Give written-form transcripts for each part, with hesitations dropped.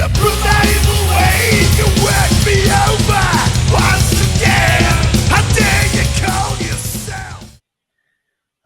From that evil way you work me over. Once again, how dare you call yourself?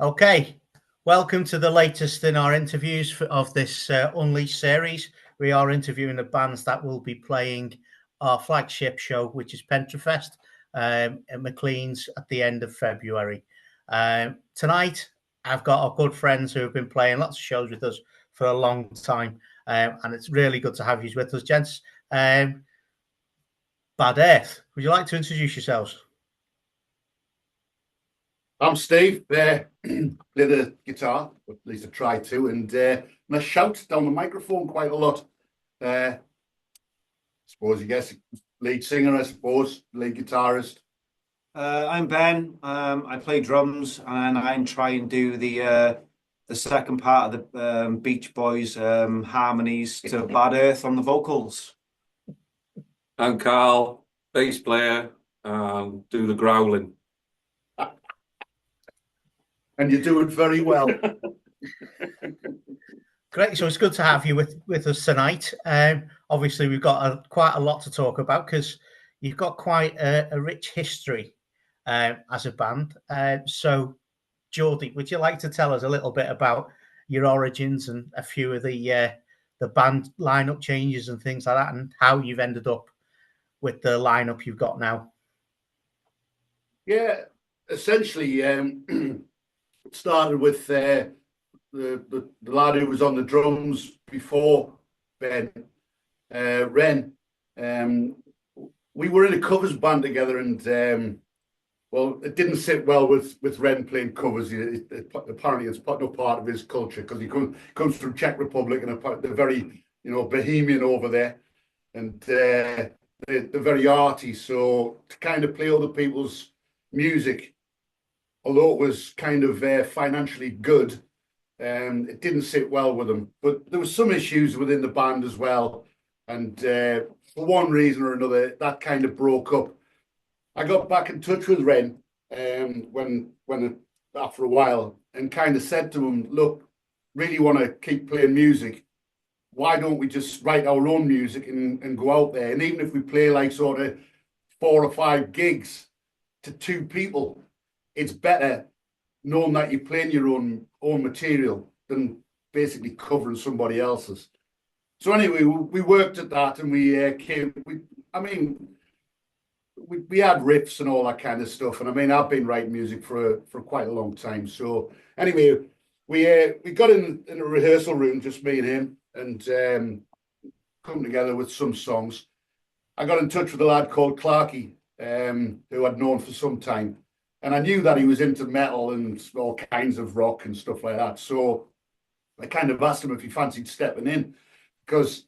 Okay, welcome to the latest in our interviews of this Unleashed series. We are interviewing the bands that will be playing our flagship show, which is Pentrefest at McLeans at the end of February. Tonight, I've got our good friends who have been playing lots of shows with us for a long time, and it's really good to have you with us, gents. Bad Earth, would you like to introduce yourselves? I'm Steve. Play the guitar, at least I try to, and I shout down the microphone quite a lot. I suppose you guess lead singer, I suppose, lead guitarist. I'm Ben. I play drums, and I'm trying to do the second part of the Beach Boys harmonies to Bad Earth on the vocals. I'm Carl, bass player, and do the growling. And you do it very well. Great. So it's good to have you with us tonight. Obviously, we've got quite a lot to talk about because you've got quite a rich history as a band. So, Geordie, would you like to tell us a little bit about your origins and a few of the band lineup changes and things like that, and how you've ended up with the lineup you've got now? Yeah, essentially, it started with the lad who was on the drums before Ben, Ren. We were in a covers band together, and well, it didn't sit well with Ren playing covers. Apparently, it's no part of his culture because he comes from Czech Republic, and they're very, bohemian over there, and they're very arty. So to kind of play other people's music, although it was kind of financially good, it didn't sit well with them. But there was some issues within the band as well, and for one reason or another, that kind of broke up. I got back in touch with Ren when after a while, and kind of said to him, "Look, really want to keep playing music. Why don't we just write our own music and go out there? And even if we play like sort of 4 or 5 gigs to 2 people, it's better knowing that you're playing your own material than basically covering somebody else's." So anyway, we worked at that, and we had riffs and all that kind of stuff. And I mean, I've been writing music for quite a long time. So anyway, we got in a rehearsal room, just me and him, and come together with some songs. I got in touch with a lad called Clarky, who I'd known for some time. And I knew that he was into metal and all kinds of rock and stuff like that. So I kind of asked him if he fancied stepping in, because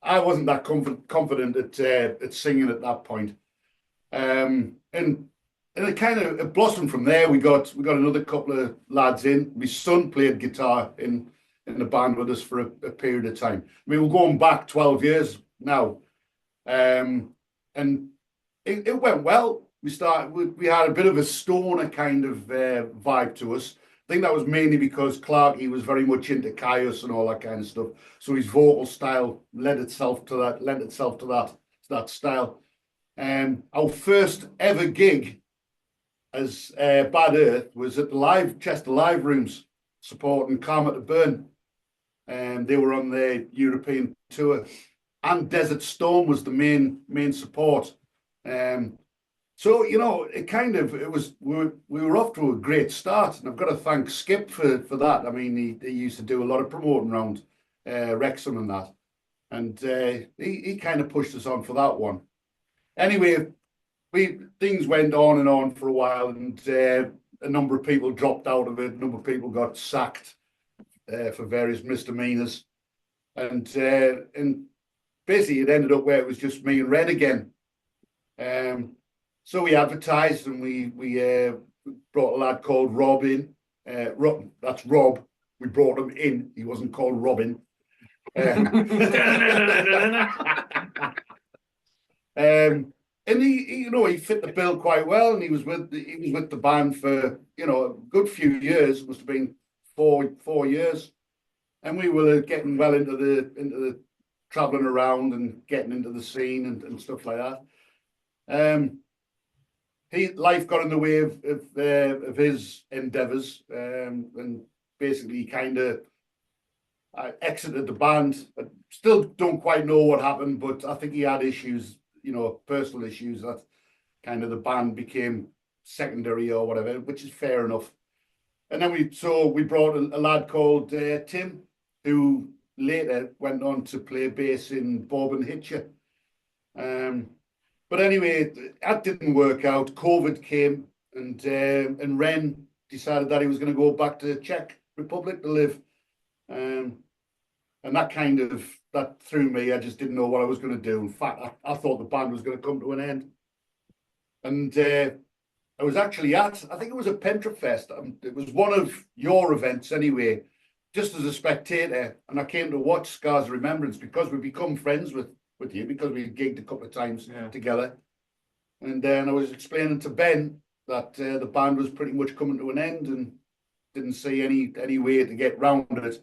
I wasn't that confident at singing at that point. And it kind of blossomed from there. We got another couple of lads in. My son played guitar in the band with us for a period of time. I mean, we're going back 12 years now. And it went well. We had a bit of a stoner kind of vibe to us. I think that was mainly because Clarky was very much into Caius and all that kind of stuff. So his vocal style lent itself to that style. Our first ever gig as Bad Earth was at the Chester Live Rooms supporting Karma to Burn. They were on their European tour, and Desert Storm was the main support. So, we were off to a great start, and I've got to thank Skip for that. I mean, he used to do a lot of promoting around Wrexham and that, and he kind of pushed us on for that one. Anyway, things went on and on for a while, and a number of people dropped out of it. A number of people got sacked for various misdemeanors, and basically it ended up where it was just me and Red again. So we advertised, and we brought a lad called Rob in. That's Rob. We brought him in. He wasn't called Robin. And he fit the bill quite well, and he was with the band for a good few years. It must have been four years, and we were getting well into the traveling around and getting into the scene and stuff like that. Life got in the way of his endeavours, and basically kind of exited the band. I still don't quite know what happened, but I think he had issues, personal issues, that kind of the band became secondary or whatever, which is fair enough. And then we brought a lad called Tim, who later went on to play bass in Bob and Hitcher. But anyway, that didn't work out. COVID came, and Ren decided that he was going to go back to Czech Republic to live. And that threw me. I just didn't know what I was going to do. In fact, I thought the band was going to come to an end. And I was actually I think it was a Pentrefest. It was one of your events anyway, just as a spectator. And I came to watch Scars of Remembrance because we become friends with you, because we gigged a couple of times together. And then I was explaining to Ben that the band was pretty much coming to an end and didn't see any way to get round it.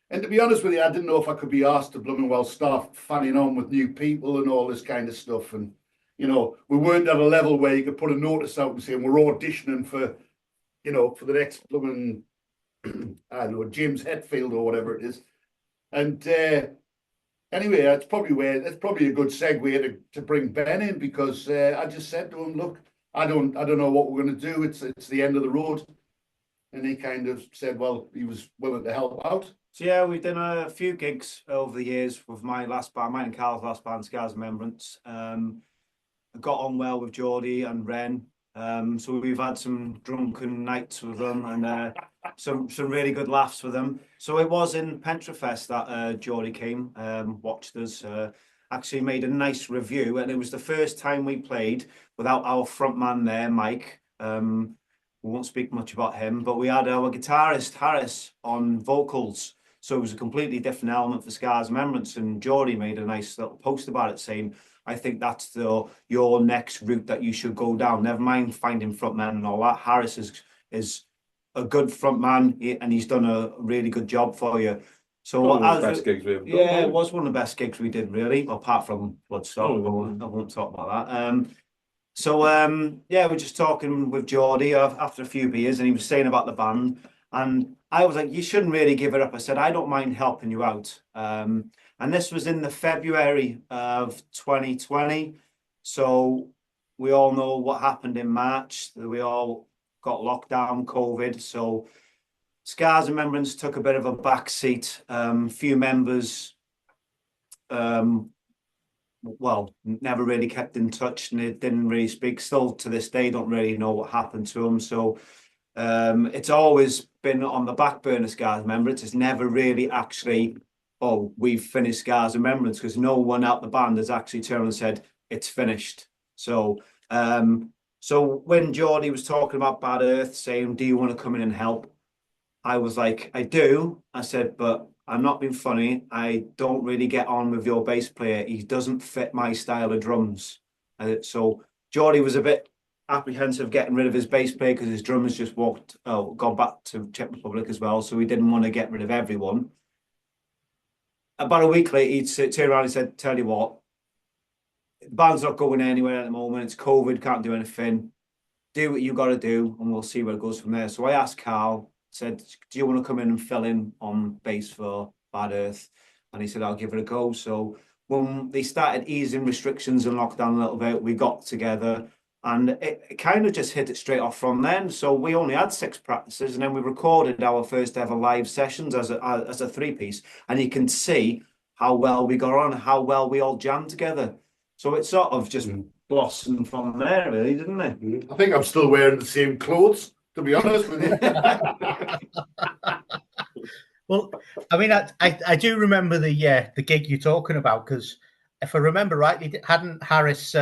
And to be honest with you, I didn't know if I could be asked to blooming well start fanning on with new people and all this kind of stuff. And, we weren't at a level where you could put a notice out and say, we're auditioning for the next blooming, I don't know, James Hetfield or whatever it is. And anyway, that's probably a good segue to bring Ben in, because I just said to him, look, I don't know what we're going to do. It's the end of the road. And he kind of said, well, he was willing to help out. So yeah, we've done a few gigs over the years with my last band, mine and Carl's last band, Scars of Remembrance. I got on well with Geordie and Ren. So we've had some drunken nights with them and some really good laughs with them. So it was in Pentrefest that Geordie came, watched us, actually made a nice review, and it was the first time we played without our front man there, Mike. We won't speak much about him, but we had our guitarist Harris on vocals. So it was a completely different element for Scars of Remembrance, and Geordie made a nice little post about it saying, I think that's your next route that you should go down. Never mind finding frontmen and all that. Harris is a good frontman, and he's done a really good job for you. So one of the best gigs we've done. Yeah, it was one of the best gigs we did, really, apart from Bloodstock. I won't talk about that. We're just talking with Geordie after a few beers, and he was saying about the band, and I was like, you shouldn't really give it up. I said, I don't mind helping you out. And this was in the February of 2020. So we all know what happened in March. We all got locked down, COVID. So Scars of Remembrance took a bit of a back seat. Few members, never really kept in touch, and they didn't really speak. Still to this day, don't really know what happened to them. So it's always been on the back burner, Scars of Remembrance. It's never really actually, we've finished Scars of Remembrance, because no one out the band has actually turned and said it's finished. So when Geordie was talking about Bad Earth, saying, do you want to come in and help? I was like, I do. I said, but I'm not being funny. I don't really get on with your bass player. He doesn't fit my style of drums. So Geordie was a bit apprehensive getting rid of his bass player, because his drummers just gone back to Czech Republic as well. So he didn't want to get rid of everyone. About a week later, he'd turn around and said, tell you what, the band's not going anywhere at the moment. It's COVID, can't do anything. Do what you got to do, and we'll see where it goes from there. So I asked Carl, said, do you want to come in and fill in on bass for Bad Earth? And he said, I'll give it a go. So when they started easing restrictions and lockdown a little bit, we got together, and it kind of just hit it straight off from then. So we only had 6 practices, and then we recorded our first ever live sessions as a 3-piece, and you can see how well we got on, how well we all jammed together. So it sort of just blossomed from there, really, didn't it? I think I'm still wearing the same clothes, to be honest with you. Well, I mean, I do remember the gig you're talking about, because if I remember rightly, hadn't Harris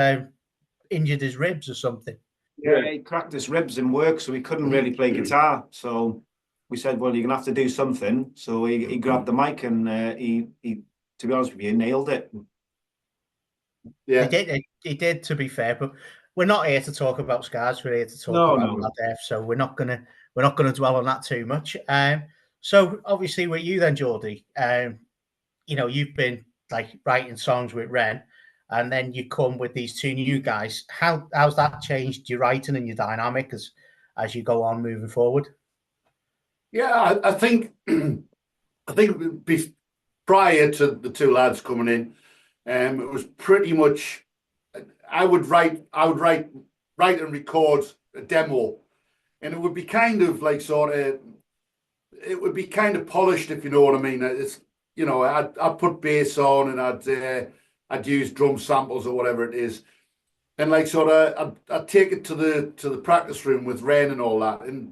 injured his ribs or something? Yeah, he cracked his ribs in work, so he couldn't really play guitar. So we said, well, you're gonna have to do something. So he grabbed the mic, and he to be honest with you, nailed it. Yeah, he did. To be fair, but we're not here to talk about Scars. We're here to talk about Bad Earth, so we're not gonna dwell on that too much. So obviously, with you then, Geordie, you've been like writing songs with Ren, and then you come with these two new guys. How's that changed your writing and your dynamic as you go on moving forward? Yeah, I think prior to the two lads coming in, it was pretty much I would write and record a demo, and it would be kind of like it would be kind of polished, if you know what I mean. It's, you know, I'd put bass on, and I'd use drum samples or whatever it is, and like I'd take it to the practice room with Ren and all that, and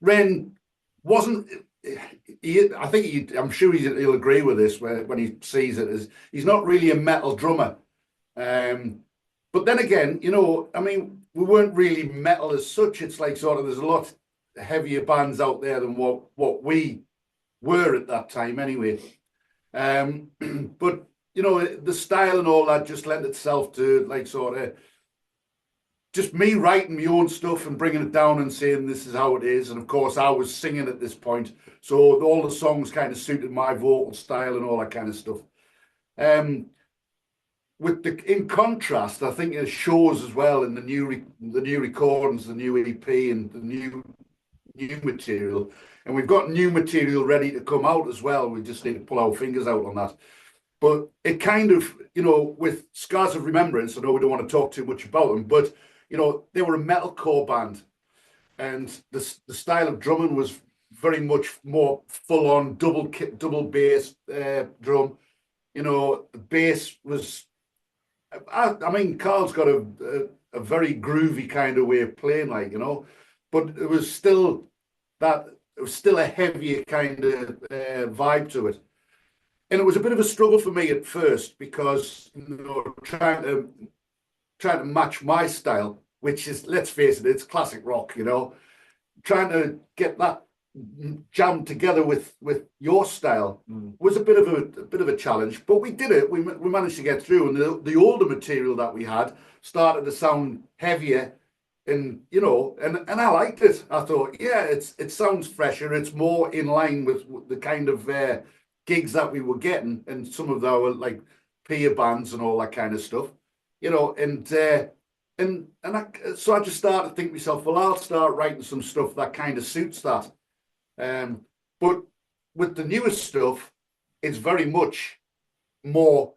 Ren wasn't. I think I'm sure he'll agree with this when he sees it. As he's not really a metal drummer, but then again, you know, I mean, we weren't really metal as such. It's like there's a lot heavier bands out there than what we were at that time, anyway. But you know, the style and all that just lent itself to like just me writing my own stuff and bringing it down and saying this is how it is. And of course, I was singing at this point, so all the songs kind of suited my vocal style and all that kind of stuff. In contrast, I think it shows as well in the new recordings, the new EP, and the new material. And we've got new material ready to come out as well. We just need to pull our fingers out on that. But it kind of, you know, with Scars of Remembrance, I know we don't want to talk too much about them, but you know, they were a metalcore band, and the style of drumming was very much more full on double bass drum. You know, the bass was. I mean, Carl's got a very groovy kind of way of playing, like, you know, but it was still a heavier kind of vibe to it, and it was a bit of a struggle for me at first because, you know, trying to match my style, which is, let's face it, it's classic rock, you know, trying to get that jammed together with your style was a bit of a challenge, but we did it. We managed to get through, and the older material that we had started to sound heavier, and you know, and I liked it. I thought, yeah, it sounds fresher. It's more in line with the kind of gigs that we were getting, and some of our like peer bands and all that kind of stuff, you know, so I just started to think to myself, well, I'll start writing some stuff that kind of suits that. But with the newest stuff, it's very much more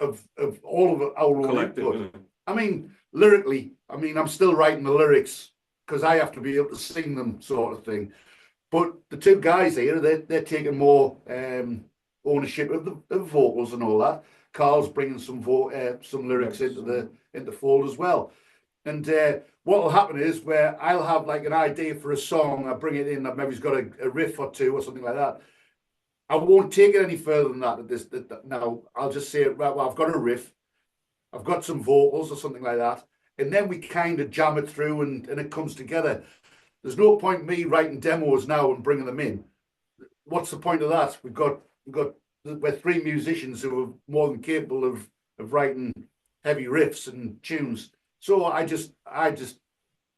of all of our own input. I mean, lyrically, I'm still writing the lyrics because I have to be able to sing them, sort of thing. But the two guys here, they're taking more ownership of the vocals and all that. Carl's bringing some lyrics into the fold as well. And what will happen is where I'll have like an idea for a song, I bring it in, I've maybe got a riff or two or something like that. I won't take it any further than that. Now I'll just say, right, well, I've got a riff, I've got some vocals or something like that, and then we kind of jam it through and it comes together. There's no point me writing demos now and bringing them in. What's the point of that? We're three musicians who are more than capable of writing heavy riffs and tunes. So I just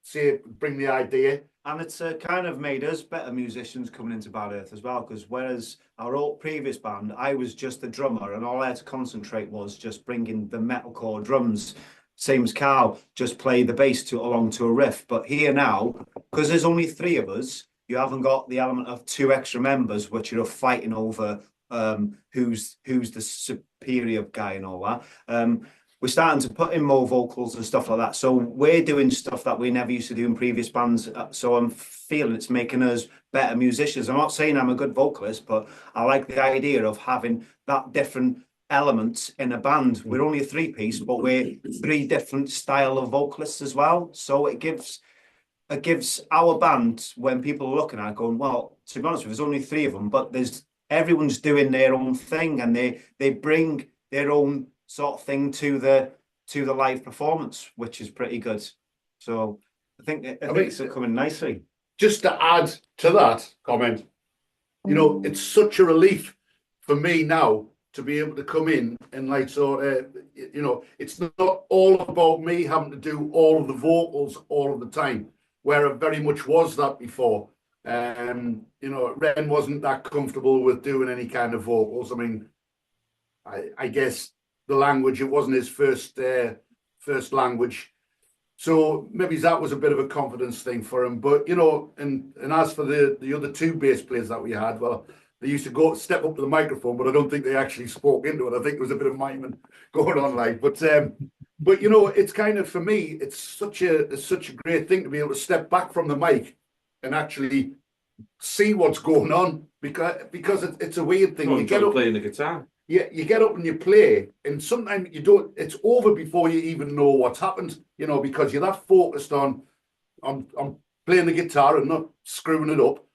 say, bring the idea. And it's kind of made us better musicians coming into Bad Earth as well, because whereas our old previous band, I was just the drummer and all I had to concentrate was just bringing the metalcore drums. Same as Carl, just play the bass along to a riff. But here now, because there's only three of us, you haven't got the element of two extra members, which you're fighting over who's the superior guy and all that. We're starting to put in more vocals and stuff like that. So we're doing stuff that we never used to do in previous bands. So I'm feeling it's making us better musicians. I'm not saying I'm a good vocalist, but I like the idea of having that different element in a band. We're only a three-piece, but we're three different style of vocalists as well. So it gives our band, when people are looking at it, going, well, to be honest with you, there's only three of them, but everyone's doing their own thing, and they bring their own sort of thing to the live performance, which is pretty good. So I think it's coming nicely. Just to add to that comment, you know, it's such a relief for me now to be able to come in and like you know, it's not all about me having to do all of the vocals all of the time, where I very much was that before. You know, Ren wasn't that comfortable with doing any kind of vocals. I mean, I guess the language, it wasn't his first language. So maybe that was a bit of a confidence thing for him. But, you know, and as for the other two bass players that we had, well, they used to step up to the microphone, but I don't think they actually spoke into it. I think there was a bit of miming going on, like. But you know, it's kind of, for me, it's such a great thing to be able to step back from the mic and actually see what's going on, because it's a weird thing. You get up playing the guitar. Yeah, you get up and you play, and sometimes you don't. It's over before you even know what's happened. You know, because you're that focused on playing the guitar and not screwing it up,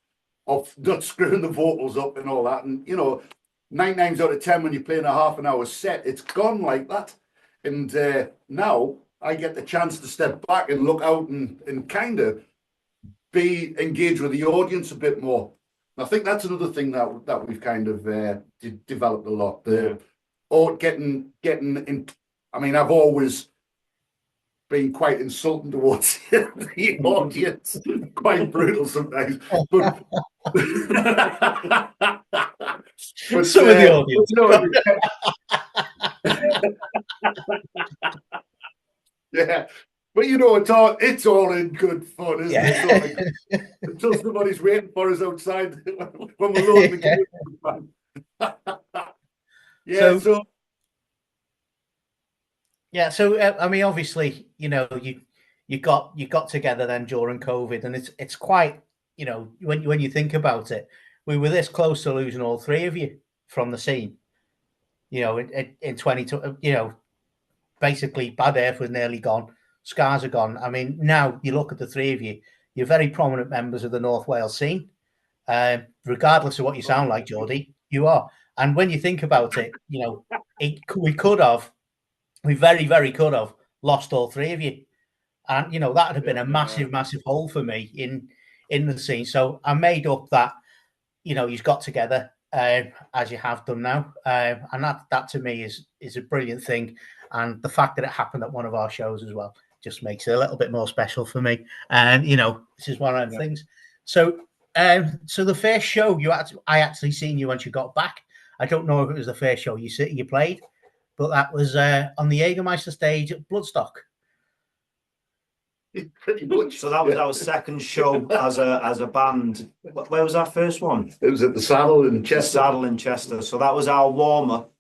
or not screwing the vocals up and all that. And you know, 9 times out of 10 when you're playing a half an hour set, it's gone like that. And now I get the chance to step back and look out and kind of be engaged with the audience a bit more. And I think that's another thing that we've kind of developed a lot. Or getting in. I mean, I've always been quite insulting towards the audience, quite brutal sometimes. But some of the audience. Yeah, but you know, it's all in good fun, isn't it? Like, until somebody's waiting for us outside when we're loading the yeah. So I mean, obviously, you know, you got together then during COVID, and it's quite, you know, when you think about it, we were this close to losing all three of you from the scene. You know, in 2020, you know, basically Bad Earth was nearly gone. Scars are gone. I mean, now you look at the three of you, you're very prominent members of the North Wales scene. Regardless of what you sound like, Geordie, you are. And when you think about it, you know, we very, very could have lost all three of you. And, you know, that would have been a massive, massive hole for me in the scene. So I made up that, you know, you've got together as you have done now. And that to me is a brilliant thing. And the fact that it happened at one of our shows as well just makes it a little bit more special for me. And, you know, this is one of them things. So the first show I actually seen you once you got back. I don't know if it was the first show you played, but that was on the Jägermeister stage at Bloodstock. Pretty much. So that was our second show as a band. Where was our first one? It was at the Saddle in Chester. So that was our warm-up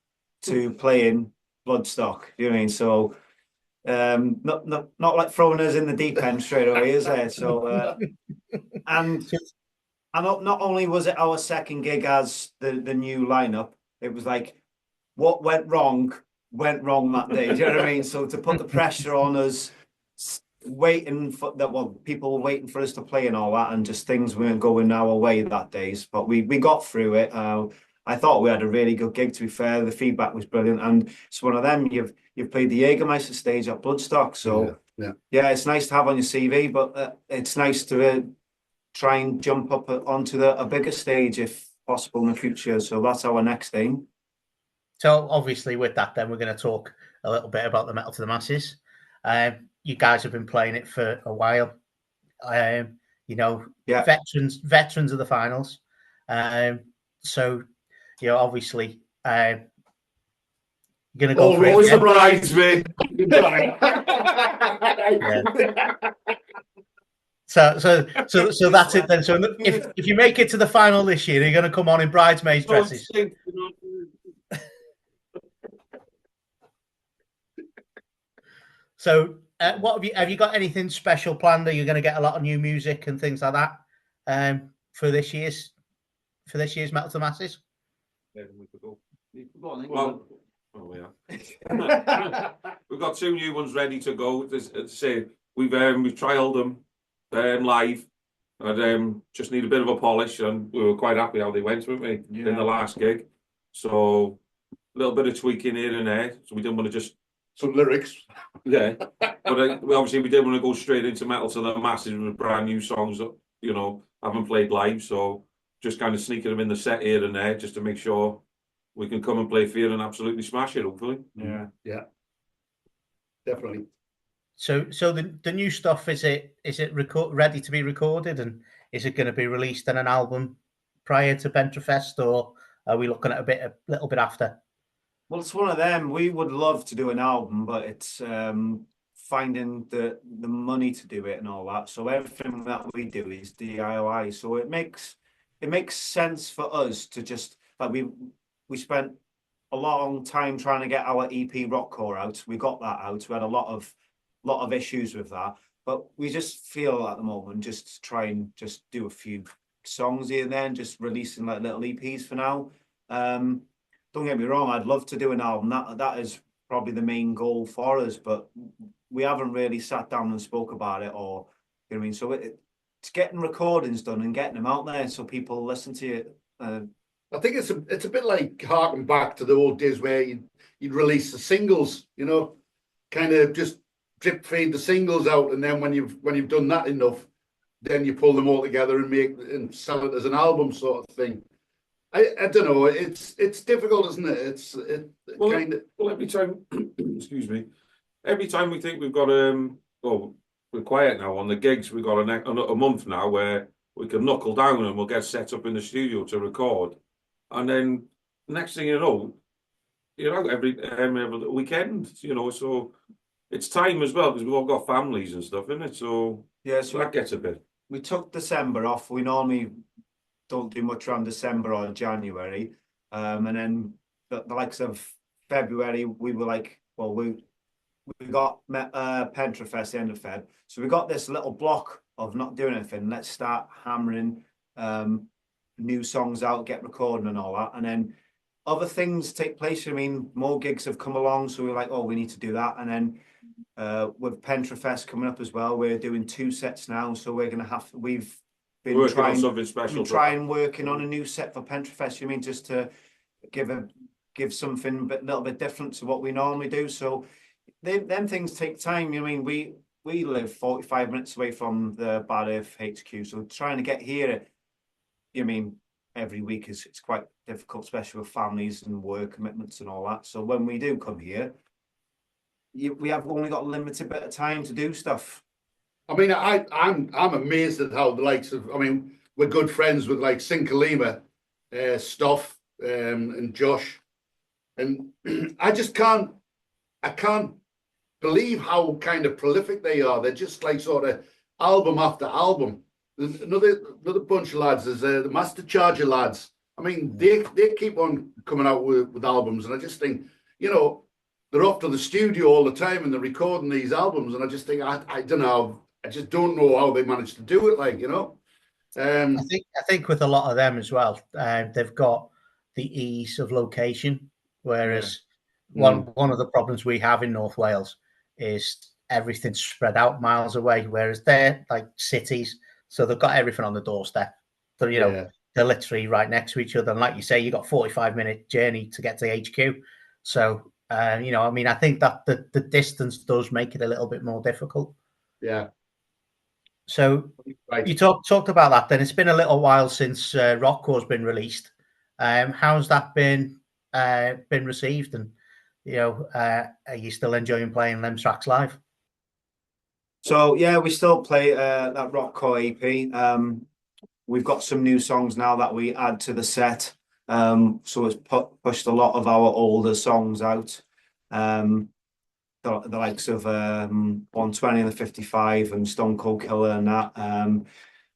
to playing Bloodstock. You know what I mean? So not like throwing us in the deep end straight away, is it? So and not only was it our second gig as the new lineup, it was like what went wrong that day. Do you know what I mean? So to put the pressure on us, waiting for that, well, people were waiting for us to play and all that, and just things weren't going our way that days. But we got through it. I thought we had a really good gig. To be fair, the feedback was brilliant, and it's one of them. You've played the Jägermeister stage at Bloodstock, so yeah, it's nice to have on your CV. But it's nice to try and jump up onto a bigger stage if possible in the future. So that's our next aim. So obviously with that, then we're going to talk a little bit about the Metal to the Masses. You guys have been playing it for a while. You know, veterans of the finals. So, you know, obviously, you're going to go for always it. The bridesmaid. So that's it then. So if you make it to the final this year, you're going to come on in bridesmaids dresses. So, what have you got anything special planned? Are you going to get a lot of new music and things like that for this year's Metal to the Masses? Well, we've got 2 new ones ready to go. As I say, we've trialed them live, and just need a bit of a polish. And we were quite happy how they went with me in the last gig. So a little bit of tweaking here and there. So we didn't want to just some lyrics. Yeah, but we didn't want to go straight into Metal to the Masses with brand new songs that, you know, haven't played live. So just kind of sneaking them in the set here and there just to make sure we can come and play for you and absolutely smash it, hopefully. Yeah, definitely. So the new stuff, is it ready to be recorded, and is it going to be released in an album prior to Pentrefest, or are we looking at a little bit after? Well, it's one of them. We would love to do an album, but it's finding the money to do it and all that. So everything that we do is DIY. So it makes sense for us to just like we spent a long time trying to get our EP Rockcore out. We got that out. We had a lot of issues with that, but we just feel at the moment just try and just do a few songs here and then, just releasing like little EPs for now. Don't get me wrong, I'd love to do an album. That is probably the main goal for us, but we haven't really sat down and spoke about it, or you know what I mean. So it's getting recordings done and getting them out there so people listen to it. I think it's a bit like harking back to the old days where you'd release the singles, you know, kind of just drip feed the singles out, and then when you've done that enough, then you pull them all together and make and sell it as an album sort of thing. I don't know. It's difficult, isn't it? Well, kind of. Well, every time, excuse me, every time we think we've got well, we're quiet now on the gigs. We've got a month now where we can knuckle down and we'll get set up in the studio to record, and then next thing you know, every weekend, you know. So it's time as well because we've all got families and stuff, isn't it? So yeah, so that gets a bit. We took December off. We normally don't do much around December or January. And then the likes of February, we were like, well, we got Pentrefest the end of Feb. So we got this little block of not doing anything. Let's start hammering new songs out, get recording and all that. And then other things take place. I mean, more gigs have come along. So we're like, oh, we need to do that. And then with Pentrefest coming up as well, we're doing 2 sets now. So we're going to we've been working on something special. Working on a new set for Pentrefest. You mean just to give something a little bit different to what we normally do. So them things take time. You mean we live 45 minutes away from the Bad Earth HQ, so trying to get here, you mean every week it's quite difficult, especially with families and work commitments and all that. So when we do come here, we have only got a limited bit of time to do stuff. I mean, I'm amazed at how the likes of, I mean, we're good friends with like Sinkalima, Stoff, and Josh, and I can't believe how kind of prolific they are. They're just like sort of album after album. There's another bunch of lads. There's the Master Charger lads. I mean, they keep on coming out with albums, and I just think, you know, they're off to the studio all the time and they're recording these albums, and I just think I don't know. I just don't know how they managed to do it. Like, you know, I think with a lot of them as well, they've got the ease of location, whereas one of the problems we have in North Wales is everything's spread out miles away, whereas they're like cities, so they've got everything on the doorstep. So you know they're literally right next to each other, and like you say, you got 45-minute journey to get to HQ. So you know, I mean, I think that the distance does make it a little bit more difficult. Yeah. So you talked about that. Then it's been a little while since Rockcore's been released. How's that been received? And you know, are you still enjoying playing them tracks live? So yeah, we still play that Rockcore EP. We've got some new songs now that we add to the set. So it's pushed a lot of our older songs out. The likes of 120 and the 55 and Stone Cold Killer and that.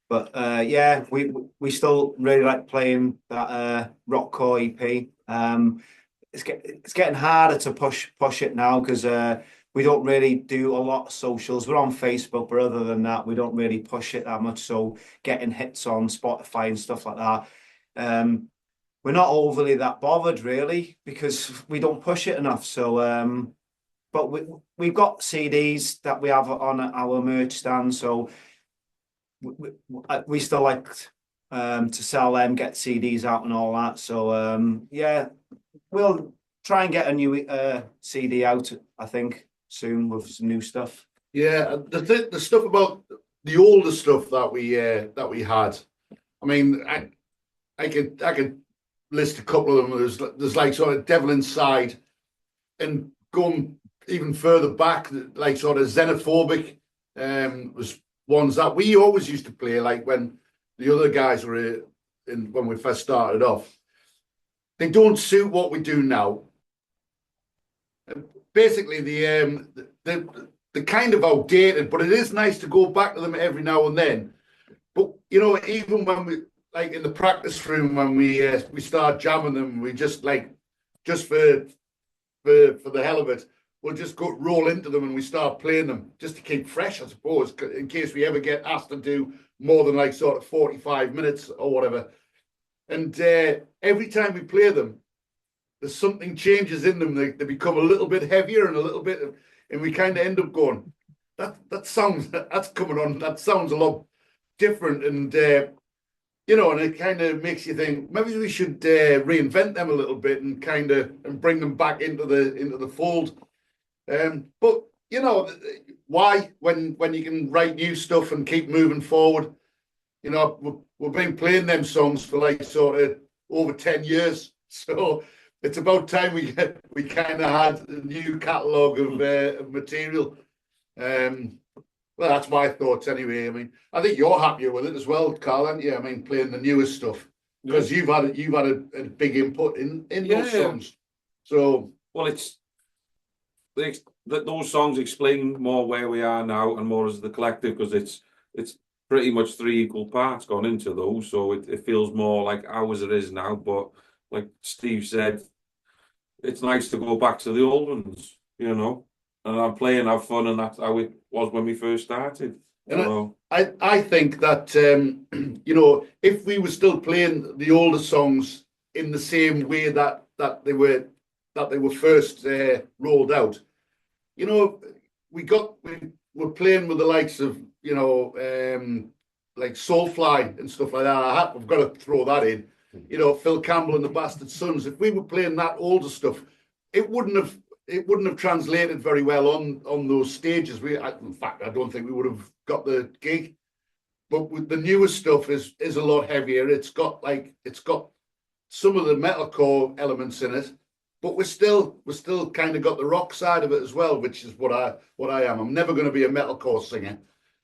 But yeah, we still really like playing that Rockcore EP. It's getting harder to push it now because we don't really do a lot of socials. We're on Facebook, but other than that, we don't really push it that much. So getting hits on Spotify and stuff like that. We're not overly that bothered really because we don't push it enough. So but we've got CDs that we have on our merch stand, so we still like to sell them, get CDs out and all that. So yeah, we'll try and get a new CD out, I think, soon with some new stuff. Yeah, the stuff about the older stuff that we had. I mean, I could list a couple of them. There's like sort of Devil Inside, and going even further back, like sort of Xenophobic, was ones that we always used to play, like when the other guys were when we first started off. They don't suit what we do now, Basically, the kind of outdated, but it is nice to go back to them every now and then. But you know, even when we like in the practice room when we start jamming them, we just like just for the hell of it, we'll just go roll into them and we start playing them just to keep fresh, I suppose, in case we ever get asked to do more than like sort of 45 minutes or whatever. And every time we play them, there's something changes in them. They become a little bit heavier and a little bit, and we kind of end up going, that sounds that's coming on. That sounds a lot different, and you know, and it kind of makes you think maybe we should reinvent them a little bit and kind of and bring them back into the fold. But you know, why when you can write new stuff and keep moving forward? You know, we've been playing them songs for like sort of over 10 years, so it's about time we kind of had a new catalogue of material. Well, that's my thoughts anyway. I mean, I think you're happier with it as well, Carl, aren't you? I mean, playing the newest stuff because you've had a big input in those songs. So, well, those songs explain more where we are now and more as the collective because it's pretty much 3 equal parts gone into those, so it feels more like ours it is now. But like Steve said, it's nice to go back to the old ones, you know. And I'm playing, have fun, and that's how it was when we first started. And I think that you know, if we were still playing the older songs in the same way that they were first rolled out, you know, we're playing with the likes of, you know, like Soulfly and stuff like that. I've got to throw that in. You know, Phil Campbell and the Bastard Sons. If we were playing that older stuff, it wouldn't have translated very well on those stages. In fact, I don't think we would have got the gig. But with the newest stuff is a lot heavier. It's got some of the metalcore elements in it, but we're still kind of got the rock side of it as well, which is what I am. I'm never going to be a metalcore singer.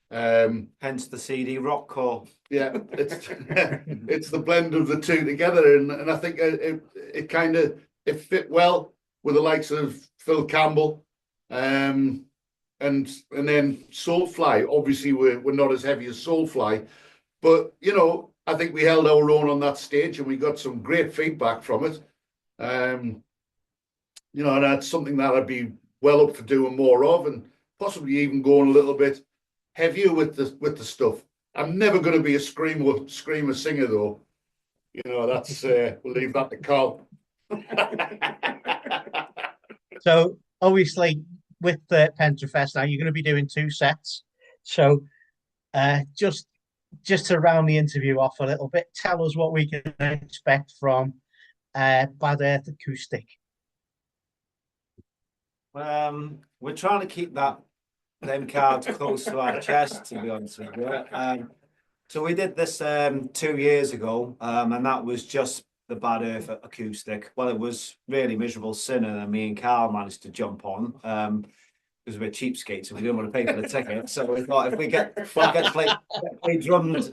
Hence the CD rockcore. Yeah, it's the blend of the two together, and I think it kind of fit well with the likes of Phil Campbell, and then Soulfly. Obviously, we're not as heavy as Soulfly, but you know, I think we held our own on that stage, and we got some great feedback from it. You know, and that's something that I'd be well up for doing more of, and possibly even going a little bit heavier with the stuff. I'm never going to be a screamer singer, though. You know, that's we'll leave that to Carl. So obviously with the Pentrefest now, you're going to be doing 2 sets. So just to round the interview off a little bit, tell us what we can expect from Bad Earth Acoustic. We're trying to keep them cards close to our chest, to be honest with you. So we did this 2 years ago, and that was just the Bad Earth Acoustic. Well, it was really miserable sinner, and me and Carl managed to jump on. It was a bit cheapskate, so we didn't want to pay for the ticket. So we thought if we get to play drums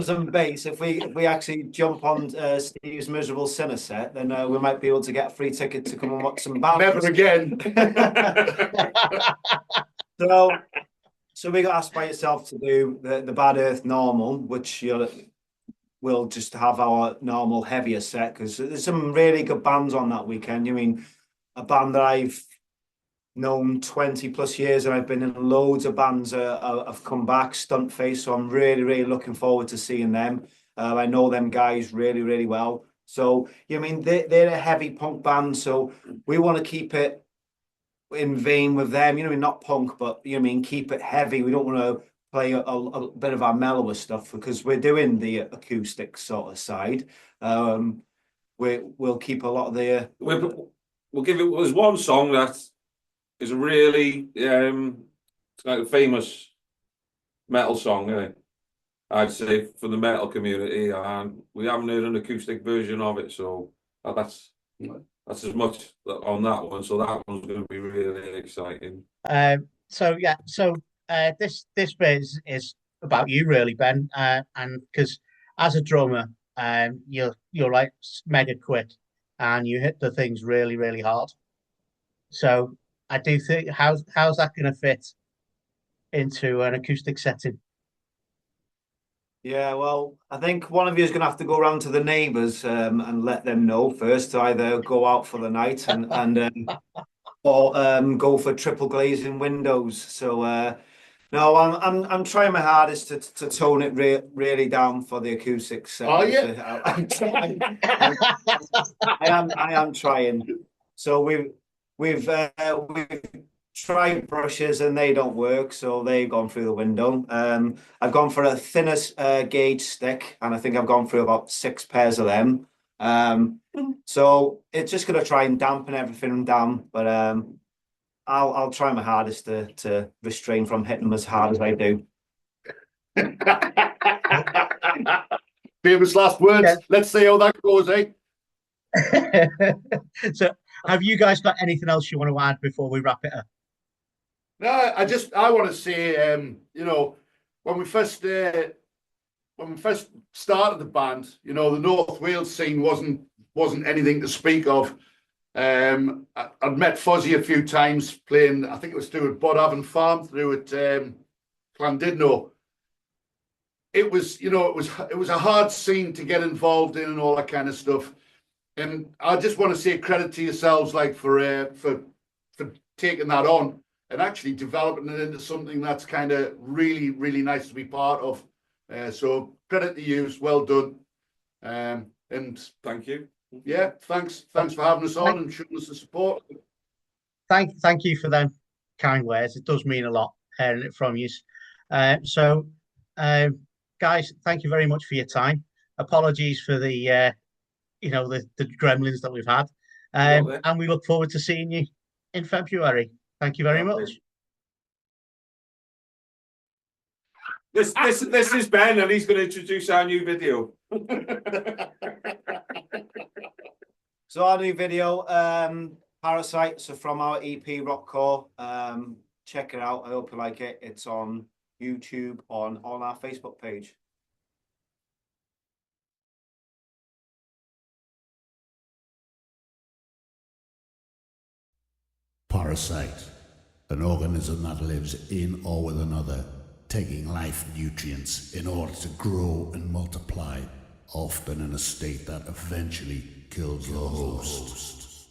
and bass, if we actually jump on Steve's miserable sinner set, then we might be able to get a free ticket to come and watch some bands. Never again. So we got asked by yourself to do the Bad Earth normal, which we'll just have our normal heavier set because there's some really good bands on that weekend. I mean, a band that I've known 20 plus years and I've been in loads of bands have come back, Stunt Face, so I'm really, really looking forward to seeing them. I know them guys really, really well. So, I mean, they're a heavy punk band, so we want to keep it in vein with them, you know, not punk, but you know, I mean, keep it heavy. We don't want to play a bit of our mellower stuff because we're doing the acoustic sort of side. We'll keep a lot of the. We'll give it. There's one song that is a really like a famous metal song, isn't it? I'd say for the metal community, and we haven't heard an acoustic version of it, so that's as much on that one. So that one's going to be really exciting. This bit is about you, really, Ben, and because as a drummer, you're like mega quick, and you hit the things really, really hard. So I do think how's that going to fit into an acoustic setting? Yeah, well, I think one of you is going to have to go around to the neighbours and let them know first to either go out for the night and or go for triple glazing windows. So no, I'm trying my hardest to tone it really down for the acoustics. Are you? I'm trying. I am trying. So we've tried brushes and they don't work, so they've gone through the window. I've gone for a thinner gauge stick, and I think I've gone through about 6 pairs of them. So it's just gonna try and dampen everything down, but I'll try my hardest to restrain from hitting them as hard as I do. Famous last words. Yeah. Let's see how that goes, eh? So, have you guys got anything else you want to add before we wrap it up? No, I want to say, you know, when we first started the band, you know, the North Wales scene wasn't anything to speak of. I'd met Fuzzy a few times playing. I think it was through at Bodhaven Farm, through at Llandudno. It was, you know, it was a hard scene to get involved in and all that kind of stuff. And I just want to say credit to yourselves, like for taking that on and actually developing it into something that's kind of really nice to be part of. So credit to you, well done. And Thank you. yeah, thanks for having us on and showing us the support. Thank you for them kind words. It does mean a lot hearing it from you. So, guys, thank you very much for your time. Apologies for the the gremlins that we've had, and we look forward to seeing you in February. Thank you very much. This is Ben, and he's going to introduce our new video. So our new video, Parasite, so from our EP Rockcore. Check it out. I hope you like it. It's on YouTube, on our Facebook page. Parasite, an organism that lives in or with another, taking life nutrients in order to grow and multiply, often in a state that eventually kills the host.